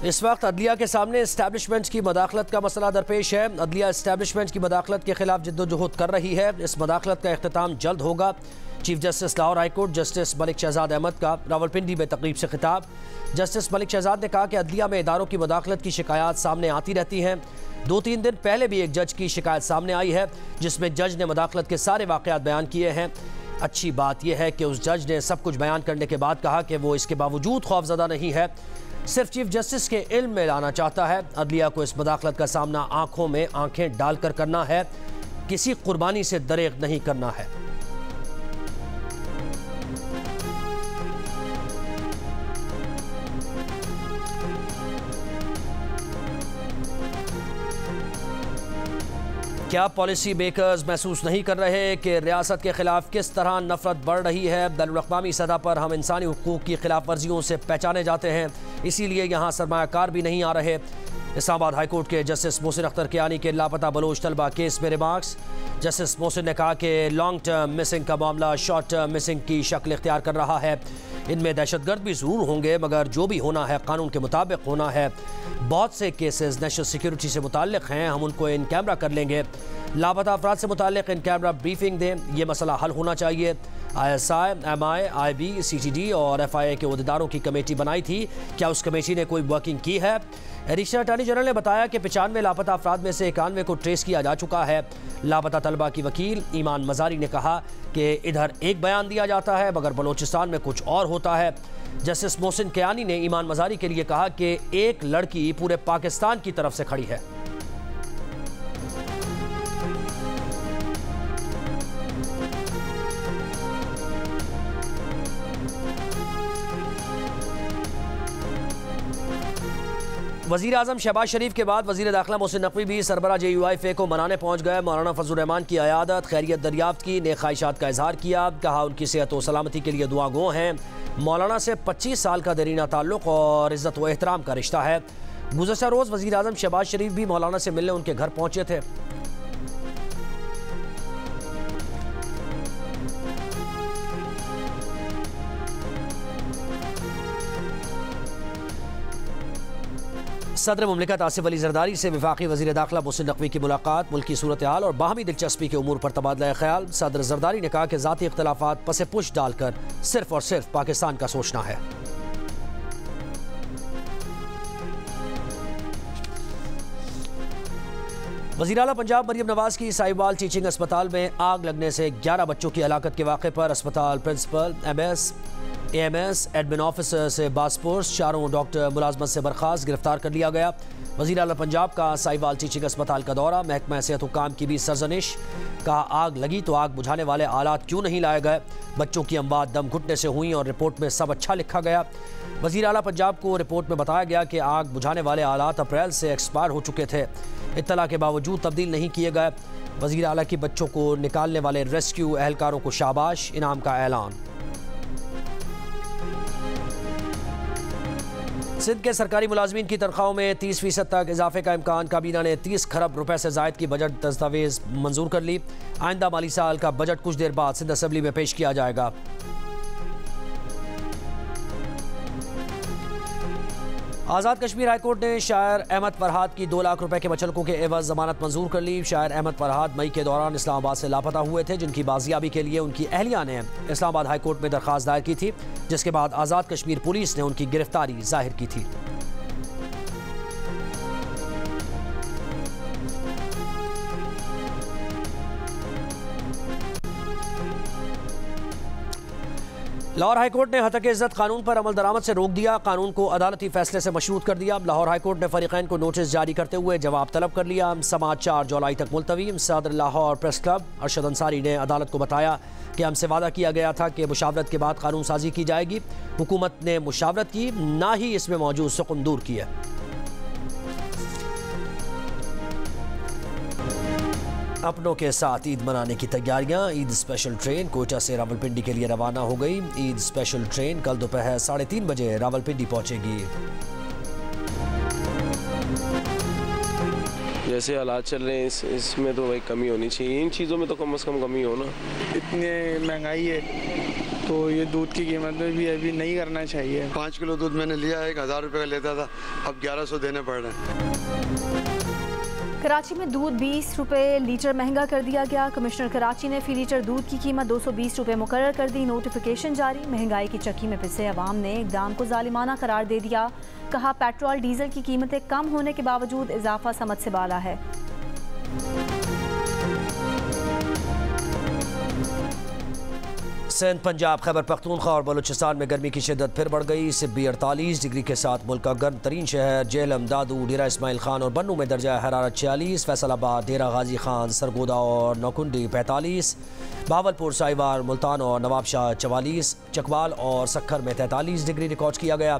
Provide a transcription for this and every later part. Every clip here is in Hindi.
इस वक्त अदलिया के सामने इस्टेब्लिशमेंट की मदाखलत का मसला दरपेश है। अदलिया इस्टेब्लिशमेंट की मदाखलत के खिलाफ जद्दोजहद कर रही है। इस मदाखलत का इख्तिताम जल्द होगा। Chief justice Lahore high court justice Malik Shahzad Ahmad का रावलपिंडी में तकरीब से खिताब। जस्टिस मलिक शहजाद ने कहा कि अदलिया में इदारों की मदाखलत की शिकायत सामने आती रहती हैं। 2-3 दिन पहले भी एक जज की शिकायत सामने आई है जिसमें जज ने मदाखलत के सारे वाक़यात बयान किए हैं। अच्छी बात यह है कि उस जज ने सब कुछ बयान करने के बाद कहा कि वो इसके बावजूद खौफजदा नहीं है, सिर्फ चीफ जस्टिस के इल्म में लाना चाहता है। अदलिया को इस मदाखलत का सामना आंखों में आंखें डालकर करना है, किसी कुर्बानी से दरेग नहीं करना है। क्या पॉलिसी मेकर्स महसूस नहीं कर रहे कि रियासत के खिलाफ किस तरह नफरत बढ़ रही है? बैनुल-अक़वामी सतह पर हम इंसानी हुकूक की खिलाफ वर्जियों से पहचाने जाते हैं, इसीलिए यहाँ सरमायाकार भी नहीं आ रहे। इस्लामाबाद हाई कोर्ट के जस्टिस मोहसिन अख्तर कियानी के लापता बलोच तलबा केस में रिमार्क्स। जस्टिस मोहसिन ने कहा कि लॉन्ग टर्म मिसिंग का मामला शॉर्ट टर्म मिसिंग की शक्ल इख्तियार कर रहा है। इनमें दहशतगर्द भी ज़रूर होंगे, मगर जो भी होना है कानून के मुताबिक होना है। बहुत से केसेस नेशनल सिक्योरिटी से मुताल्लिक हैं, हम उनको इन कैमरा कर लेंगे। लापता अफराद से मुताल्लिक इन कैमरा ब्रीफिंग दें, यह मसला हल होना चाहिए। ISI, MI, IB, CTD और FIA के अहदेदारों की कमेटी बनाई थी, क्या उस कमेटी ने कोई वर्किंग की है? एडिशनल अटॉर्नी जनरल ने बताया कि 95 लापता अफराद में से 91 को ट्रेस किया जा चुका है। लापता तलबा की वकील ईमान मजारी ने कहा कि इधर एक बयान दिया जाता है मगर बलोचिस्तान में कुछ और होता है। जस्टिस मोहसिन कियानी ने ईमान मजारी के लिए कहा कि एक लड़की पूरे पाकिस्तान की तरफ से खड़ी है। वज़ीर आज़म शहबाज शरीफ के बाद वज़ीर दाखिला मोहसिन नकवी भी सरबरा JUIFA को मनाने पहुँच गए। मौलाना फजलुर रहमान की अयादत, खैरियत दरियाफ्त की, नेक ख्वाहिशात का इजहार किया। कहा उनकी सेहत व सलामती के लिए दुआ गो हैं। मौलाना से 25 साल का देरीना ताल्लुक़ और इज़्ज़त व एहतराम का रिश्ता है। गुज़श्ता रोज़ वज़ीर आज़म शहबाज शरीफ भी मौलाना से मिलने उनके घर पहुँचे थे। सदर मुमलिकत आसिफ अली जरदारी से वफाकी वज़ीर दाखिला मोहसिन नकवी की मुलाकात, मुल्की सूरत हाल और बाहमी दिलचस्पी के उमूर पर तबादला ख्याल। सदर जरदारी ने कहा कि ज़ाती इख्तलाफात पसे पुश डालकर सिर्फ और सिर्फ पाकिस्तान का सोचना है। वज़ीर आला पंजाब मरियम नवाज की साहिवाल टीचिंग अस्पताल में आग लगने से 11 बच्चों की हलाकत के वाक़े पर अस्पताल principal, MS, AMS, admin officer से बासपोर्स, चारों डॉक्टर मुलाजमत से बर्खास्त, गिरफ्तार कर लिया गया। वज़ीर आला पंजाब का साहिवाल टीचिंग अस्पताल का दौरा, महकमा सेहत हुकाम की भी सरजनिश। कहा आग लगी तो आग बुझाने वाले आलात क्यों नहीं लाए गए? बच्चों की अमवात दम घुटने से हुई और रिपोर्ट में सब अच्छा लिखा गया। वज़ीर आला पंजाब को रिपोर्ट में बताया गया कि आग बुझाने वाले आलात अप्रैल से एक्सपायर हो चुके थे, इत्तला के बावजूद तब्दील नहीं किए गए। वज़ीर आला की बच्चों को निकालने वाले रेस्क्यू एहलकारों को शाबाश, इनाम का ऐलान। सिंध के सरकारी मुलाजमीन की तनख्वाहों में 30% तक इजाफे का इम्कान। काबीना ने 30 खरब रुपए से जायद की बजट दस्तावेज मंजूर कर ली। आइंदा माली साल का बजट कुछ देर बाद सिंध असम्बली में पेश किया जाएगा। आज़ाद कश्मीर हाईकोर्ट ने शायर अहमद फरहाद की 2 लाख रुपए के मचलकों के एवज जमानत मंजूर कर ली। शायर अहमद फरहाद मई के दौरान इस्लामाबाद से लापता हुए थे, जिनकी बाजियाबी के लिए उनकी अहलिया ने इस्लामाबाद हाईकोर्ट में दरख्वास्त दायर की थी, जिसके बाद आज़ाद कश्मीर पुलिस ने उनकी गिरफ्तारी जाहिर की थी। लाहौर हाईकोर्ट ने हतक इज़्ज़त कानून पर अमल दरामद से रोक दिया। कानून को अदालती फैसले से मशरूत कर दिया। लाहौर हाईकोर्ट ने फरीक़ैन को नोटिस जारी करते हुए जवाब तलब कर लिया। समाअत 4 जुलाई तक मुलतवी। सदर लाहौर प्रेस क्लब अरशद अंसारी ने अदालत को बताया कि हमसे वादा किया गया था कि मुशावरत के बाद कानून साजी की जाएगी। हुकूमत ने मुशावरत की, ना ही इसमें मौजूद सुकून दूर किया। अपनों के साथ ईद मनाने की तैयारियां। ईद स्पेशल ट्रेन कोयटा से रावलपिंडी के लिए रवाना हो गई। ईद स्पेशल ट्रेन कल दोपहर 3:30 बजे रावलपिंडी पहुंचेगी। जैसे हालात चल रहे हैं इसमें तो भाई कमी होनी चाहिए। इन चीज़ों में तो कम से कम कमी हो ना। इतनी महंगाई है तो ये दूध की कीमत में भी अभी नहीं करना चाहिए। 5 किलो दूध मैंने लिया, 1000 रुपये का लेता था, अब 1100 देने पड़ रहे हैं। कराची में दूध 20 रुपये लीटर महंगा कर दिया गया। कमिश्नर कराची ने फी लीटर दूध की कीमत 220 रुपये मुकर्रर कर दी। नोटिफिकेशन जारी। महंगाई की चक्की में पिसे अवाम ने इक़दाम को जालिमाना करार दे दिया। कहा पेट्रोल डीजल की कीमतें कम होने के बावजूद इजाफा समझ से बाला है। सिंध, पंजाब, खैबर पख्तूनख्वा और बलूचिस्तान में गर्मी की शिद्दत फिर बढ़ गई। सिब्बी 48 डिग्री के साथ मुल्क का गर्म तरीन शहर। जेहलम, दादू, डेरा इस्माइल खान और बन्नू में दर्जा हरारत 46, फैसलाबाद, डेरा गाजी खान, सरगोदा और नौकुंडी 45, बावलपुर, साहिवाल, मुल्तान और नवाबशाह 44, चकवाल और सक्खर में 43 डिग्री रिकॉर्ड किया गया।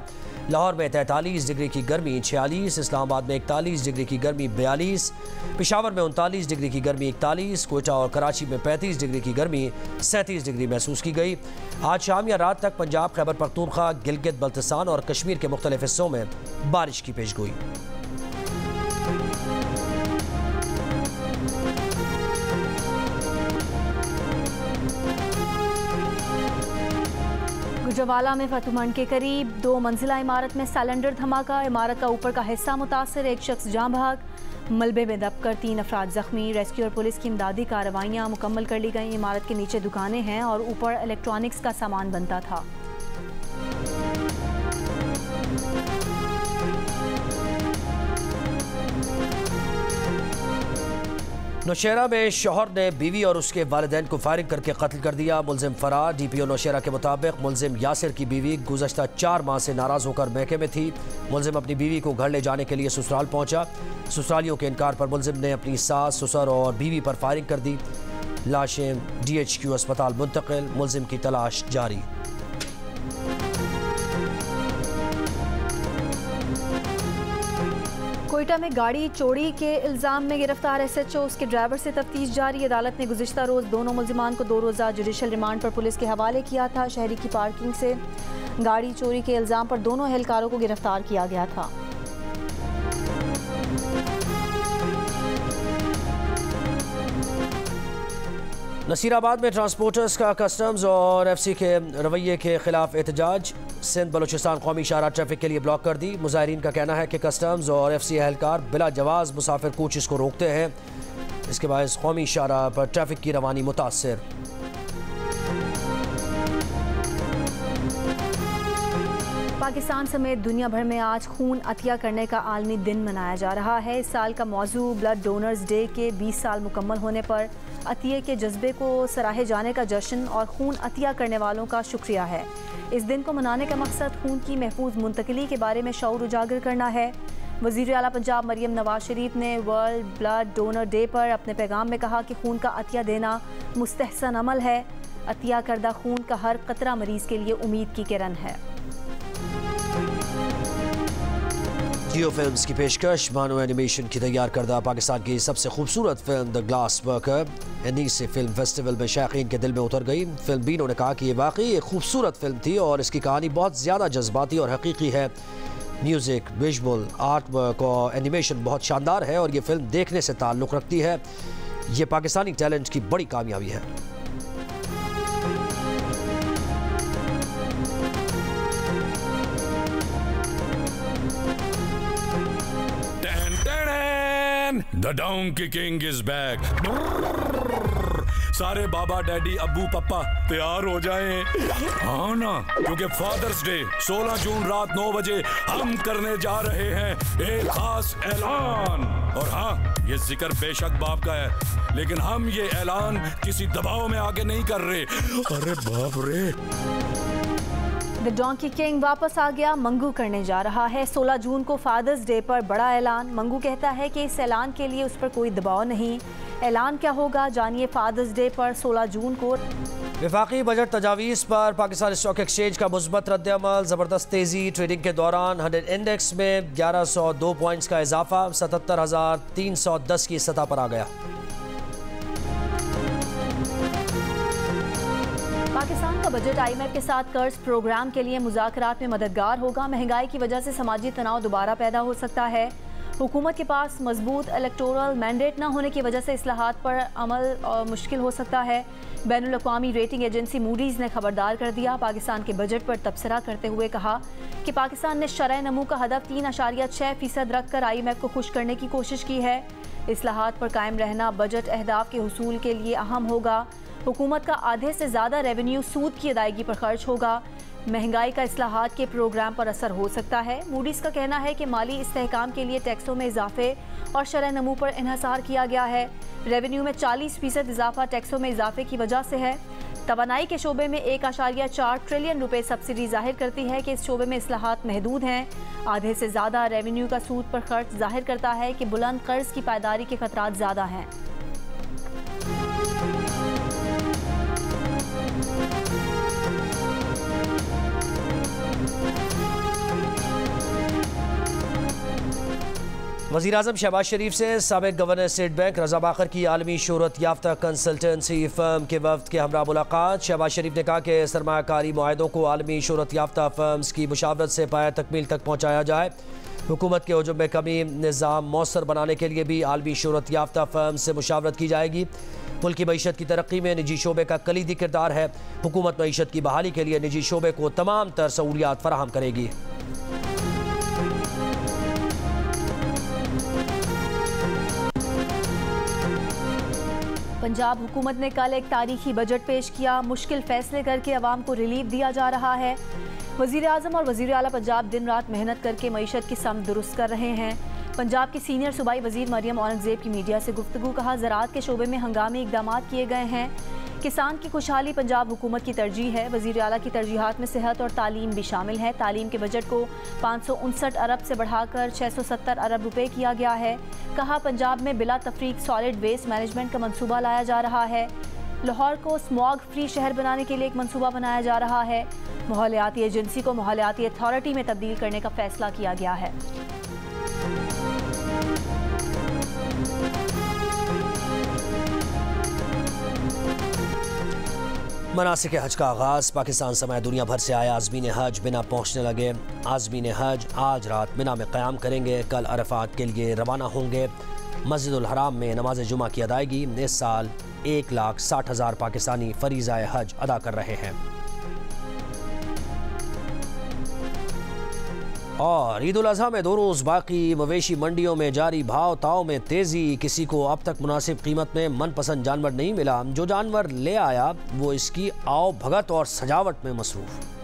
लाहौर में 43 डिग्री की गर्मी 46, इस्लामाबाद में 41 डिग्री की गर्मी 42, पेशावर में 39 डिग्री की गर्मी 41, कोयटा और कराची में 35 डिग्री की गर्मी 37 डिग्री महसूस की गई। आज शाम या रात तक पंजाब, खैबर पख्तूनख्वा, गिलगित बल्तिस्तान और कश्मीर के मुख्तलिफ हिस्सों में बारिश की पेशगोई। गुजरावाला में फतुमंड के करीब 2 मंजिला इमारत में सिलेंडर धमाका। इमारत का ऊपर का हिस्सा मुतासर, एक शख्स जाँ बहक। मलबे में दबकर 3 अफराद जख्मी। रेस्क्यू और पुलिस की इमदादी कार्रवाइयाँ मुकम्मल कर ली गई। इमारत के नीचे दुकानें हैं और ऊपर इलेक्ट्रॉनिक्स का सामान बनता था। नौशेरा में शौहर ने बीवी और उसके वालिदैन को फायरिंग करके कत्ल कर दिया। मुलजिम फरार। DPO नौशेरा के मुताबिक मुलजिम यासिर की बीवी गुज़श्ता 4 माह से नाराज़ होकर महके में थी। मुलजिम अपनी बीवी को घर ले जाने के लिए ससुराल पहुंचा। ससुरालियों के इनकार पर मुलजिम ने अपनी सास, ससुर और बीवी पर फायरिंग कर दी। लाशें DHQ अस्पताल मुंतकिल। मुलजिम की तलाश जारी। कोयटा में गाड़ी चोरी के इल्ज़ाम में गिरफ्तार SHO, उसके ड्राइवर से तफ्तीश जारी। अदालत ने गुज़िश्ता रोज़ दोनों मुल्ज़िमान को 2 रोज़ा जुडिशल रिमांड पर पुलिस के हवाले किया था। शहरी की पार्किंग से गाड़ी चोरी के इल्ज़ाम पर दोनों एहलकारों को गिरफ्तार किया गया था। नसीराबाद में ट्रांसपोर्टर्स का कस्टम्स और FC के रवैये के खिलाफ एहतजाज। सिंध बलूचिस्तान कौमी शाहराह ट्रैफिक के लिए ब्लॉक कर दी। मुजाहिरीन का कहना है कि कस्टम्स और FC एहलकार बिला जवाज़ मुसाफिर कोचेस को रोकते हैं। इसके बायस कौमी शाहराह पर ट्रैफिक की रवानी मुतासर। पाकिस्तान समेत दुनिया भर में आज खून अतिया करने का आलमी दिन मनाया जा रहा है। इस साल का मौजू ब्लड डोनर्स डे के 20 साल मुकम्मल होने पर अतिये के जज्बे को सराहे जाने का जश्न और खून अतिया करने वालों का शुक्रिया है। इस दिन को मनाने का मकसद खून की महफूज मुंतकिली के बारे में शऊर उजागर करना है। वज़ीर आला पंजाब मरियम नवाज शरीफ ने वर्ल्ड ब्लड डोनर डे पर अपने पैगाम में कहा कि खून का अतिया देना मुस्तहसन अमल है। अतिया करदा खून का हर कतरा मरीज़ के लिए उम्मीद की किरण है। जियो फिल्म्स की पेशकश। मानो एनिमेशन की तैयार करदा पाकिस्तान की सबसे खूबसूरत film the glass worker Annecy film festival में शायकीन के दिल में उतर गई। फिल्म बीनों ने कहा कि ये वाकई एक खूबसूरत फिल्म थी और इसकी कहानी बहुत ज़्यादा जज्बाती और हकीकी है। म्यूज़िक, विजुअल आर्ट वर्क और एनिमेशन बहुत शानदार है और ये फिल्म देखने से ताल्लुक़ रखती है। ये पाकिस्तानी टैलेंट की बड़ी कामयाबी है। The Donkey King is back. सारे बाबा, डैडी, अब्बू, पप्पा तैयार हो जाएं। हाँ ना, क्योंकि फादर्स डे 16 जून रात 9 बजे हम करने जा रहे हैं एक खास ऐलान। और हाँ, ये जिक्र बेशक बाप का है, लेकिन हम ये ऐलान किसी दबाव में आगे नहीं कर रहे। अरे बाप रे। द डोंकी किंग वापस आ गया, मंगू करने जा रहा है। 16 जून को फादर्स डे पर बड़ा ऐलान। मंगू कहता है कि इस ऐलान के लिए उस पर कोई दबाव नहीं। ऐलान क्या होगा, जानिए फादर्स डे पर 16 जून को। वफाकी बजट तजावीज़ पर पाकिस्तान स्टॉक एक्सचेंज का मुस्बत रद्द-ए-अमल। ज़बरदस्त तेज़ी। ट्रेडिंग के दौरान 100 इंडेक्स में 1102 पॉइंट्स का इजाफा 77,310 की सतह पर आ गया। पाकिस्तान का बजट IMF के साथ कर्ज प्रोग्राम के लिए मुज़ाकरात में मददगार होगा। महंगाई की वजह से समाजी तनाव दोबारा पैदा हो सकता है। हुकूमत के पास मजबूत इलेक्टोरल मैंडेट न होने की वजह से इस्लाहात पर अमल मुश्किल हो सकता है। बैनुल अक़वामी रेटिंग एजेंसी मूडीज़ ने खबरदार कर दिया। पाकिस्तान के बजट पर तबसरा करते हुए कहा कि पाकिस्तान ने शरह नमू का हदफ 3.6% रखकर IMF को खुश करने की कोशिश की है। इस्लाहात पर कायम रहना बजट अहदाफ के हुसूल के लिए अहम होगा। हुकूमत का आधे से ज़्यादा रेवेन्यू सूद की अदायगी पर खर्च होगा। महंगाई का इस्लाहात के प्रोग्राम पर असर हो सकता है। मूडीज़ का कहना है कि माली इस्तेहकाम के लिए टैक्सों में इजाफे और शरह नमू पर इन्हसार किया गया है। रेवेन्यू में 40% इजाफा टैक्सों में इजाफे की वजह से है। तवानाई के शोबे में 1.4 ट्रिलियन रुपए सब्सिडी जाहिर करती है कि इस शोबे में इस्लाहात महदूद हैं। आधे से ज़्यादा रेवेन्यू का सूद पर खर्च जाहिर करता है कि बुलंद कर्ज की पायदारी के खतरात ज़्यादा हैं। वज़ीर-ए-आज़म शहबाज शरीफ से साबिक़ गवर्नर स्टेट बैंक रज़ा बाकर की आलमी शोहरत याफ्ता कंसल्टेंसी फ़र्म के वफ़द के हमरा मुलाकात। शहबाज शरीफ ने कहा कि सरमायाकारी मुआहदों को आलमी शोहरत याफ्ता फ़र्म्स की मुशावरत से पाया तकमील तक पहुँचाया जाए। हुकूमत के हुजूम में कमी निज़ाम मौसर बनाने के लिए भी आलमी शोहरत याफ्ता फ़र्म से मुशावरत की जाएगी। मुल्क की मईशत की तरक्की में निजी शोबे का कलीदी किरदार है। हुकूमत मईशत की बहाली के लिए निजी शोबे को तमाम तर सहूलियात फराहम करेगी। पंजाब हुकूमत ने कल एक तारीखी बजट पेश किया। मुश्किल फैसले करके अवाम को रिलीफ दिया जा रहा है। वज़ीर आज़म और वज़ीर आला पंजाब दिन रात मेहनत करके मईशत की समत दुरुस्त कर रहे हैं। पंजाब की सीनियर सूबाई वज़ीर मरियम औरंगज़ेब की मीडिया से गुफ्तगू। कहा, ज़राअत के शोबे में हंगामी इक़दाम किए गए हैं। किसान की खुशहाली पंजाब हुकूमत की तरजीह है। वज़ीर आला की तरजीहात में सेहत और तालीम भी शामिल है। तालीम के बजट को 559 अरब से बढ़ाकर 670 अरब रुपए किया गया है। कहा, पंजाब में बिला तफरीक सॉलिड वेस्ट मैनेजमेंट का मंसूबा लाया जा रहा है। लाहौर को स्मॉग फ्री शहर बनाने के लिए एक मंसूबा बनाया जा रहा है। माहौलियाती एजेंसी को माहौलियाती अथॉरिटी में तब्दील करने का फैसला किया गया है। मनासिक हज का आगाज़। पाकिस्तान समेत दुनिया भर से आए आज़मीन हज मिना पहुँचने लगे। आज़मीन हज आज रात मिना में क़याम करेंगे। कल अरफात के लिए रवाना होंगे। मस्जिदुल हराम में नमाज जुमा की अदायगी। इस साल 1,60,000 पाकिस्तानी फरीज़ाए हज अदा कर रहे हैं। और ईद उल अज़हा में 2 रोज़ बाकी। मवेशी मंडियों में जारी भाव ताव में तेज़ी। किसी को अब तक मुनासिब कीमत में मनपसंद जानवर नहीं मिला। जो जानवर ले आया वो इसकी आओ भगत और सजावट में मसरूफ़।